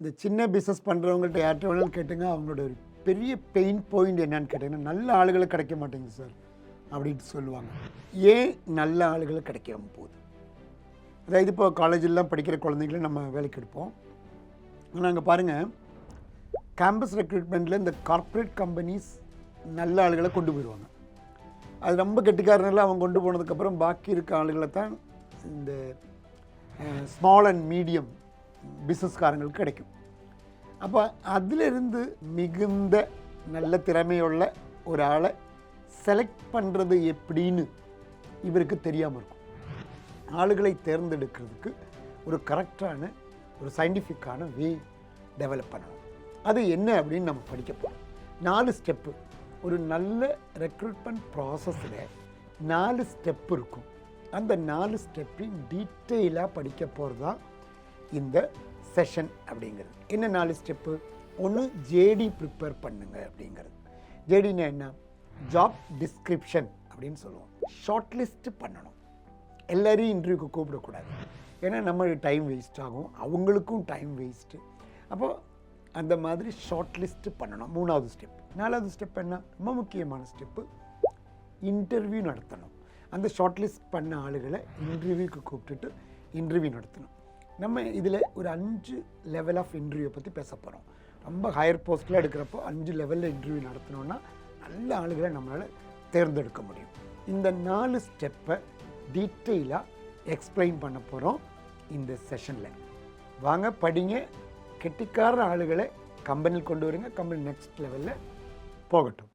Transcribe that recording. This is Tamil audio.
இந்த சின்ன பிஸ்னஸ் பண்ணுறவங்கள்ட்ட யார்கிட்ட வேணாலும் கேட்டுங்க, அவங்களோட ஒரு பெரிய பெயின் பாயிண்ட் என்னன்னு கேட்டிங்கன்னா, நல்ல ஆளுகளை கிடைக்க மாட்டேங்குது சார் அப்படின்ட்டு சொல்லுவாங்க. ஏன் நல்ல ஆளுகளை கிடைக்காம போகுது? அதாவது இப்போ காலேஜெலாம் படிக்கிற குழந்தைங்கள நம்ம வேலைக்கு எடுப்போம். ஆனால் அங்கே பாருங்கள், கேம்பஸ் ரெக்ரூட்மெண்ட்டில் இந்த கார்ப்பரேட் கம்பெனிஸ் நல்ல ஆளுகளை கொண்டு போயிடுவாங்க. அது ரொம்ப கெட்டிக்காரனெல்லாம் அவங்க கொண்டு போனதுக்கப்புறம் பாக்கி இருக்க ஆளுகளை தான் இந்த ஸ்மால் அண்ட் மீடியம் பிஸ்னஸ்காரங்களுக்கு கிடைக்கும். அப்போ அதிலிருந்து மிகுந்த நல்ல திறமையுள்ள ஒரு ஆளை செலக்ட் பண்ணுறது எப்படின்னு இவருக்கு தெரியாமல் இருக்கும். ஆளுகளை தேர்ந்தெடுக்கிறதுக்கு ஒரு கரெக்டான ஒரு சயின்டிஃபிக்கான வே டெவலப் பண்ணணும். அது என்ன அப்படின்னு நம்ம படிக்க போகிறோம். 4 ஸ்டெப்பு. ஒரு நல்ல ரெக்ரூட்மெண்ட் ப்ராசஸில் 4 ஸ்டெப்பு இருக்கும். அந்த 4 ஸ்டெப்பையும் டீட்டெயிலாக படிக்க போகிறது தான் இந்த செஷன் அப்படிங்கிறது. என்ன 4 ஸ்டெப்பு? ஒன்று, ஜேடி ப்ரிப்பேர் பண்ணுங்க அப்படிங்கிறது. ஜேடின்னா என்ன? ஜாப் டிஸ்கிரிப்ஷன் அப்படின்னு சொல்லுவோம். ஷார்ட் லிஸ்ட்டு பண்ணணும். எல்லோரையும் இன்டர்வியூக்கு கூப்பிடக்கூடாது. ஏன்னா நம்மளுக்கு டைம் வேஸ்ட் ஆகும், அவங்களுக்கும் டைம் வேஸ்ட்டு. அப்போது அந்த மாதிரி ஷார்ட் லிஸ்ட்டு பண்ணணும். 3வது ஸ்டெப். 4வது ஸ்டெப் என்ன? ரொம்ப முக்கியமான ஸ்டெப்பு, இன்டர்வியூ நடத்தணும். அந்த ஷார்ட் லிஸ்ட் பண்ண ஆளுகளை இன்டர்வியூக்கு கூப்பிட்டுட்டு இன்டர்வியூ நடத்தணும். நம்ம இதில் ஒரு 5 லெவல் ஆஃப் இன்டர்வியூ பற்றி பேச போகிறோம். ரொம்ப ஹையர் போஸ்ட்டில் எடுக்கிறப்போ 5 லெவலில் இன்டர்வியூ நடத்தினோன்னா நல்ல ஆளுகளை நம்மளால் தேர்ந்தெடுக்க முடியும். இந்த 4 ஸ்டெப்பை டீட்டெயிலாக எக்ஸ்பிளைன் பண்ண போகிறோம் இந்த செஷனில். வாங்க படிங்க, கெட்டிக்கார ஆளுகளை கம்பெனியில் கொண்டு வருங்க, கம்பெனி நெக்ஸ்ட் லெவலில் போகட்டும்.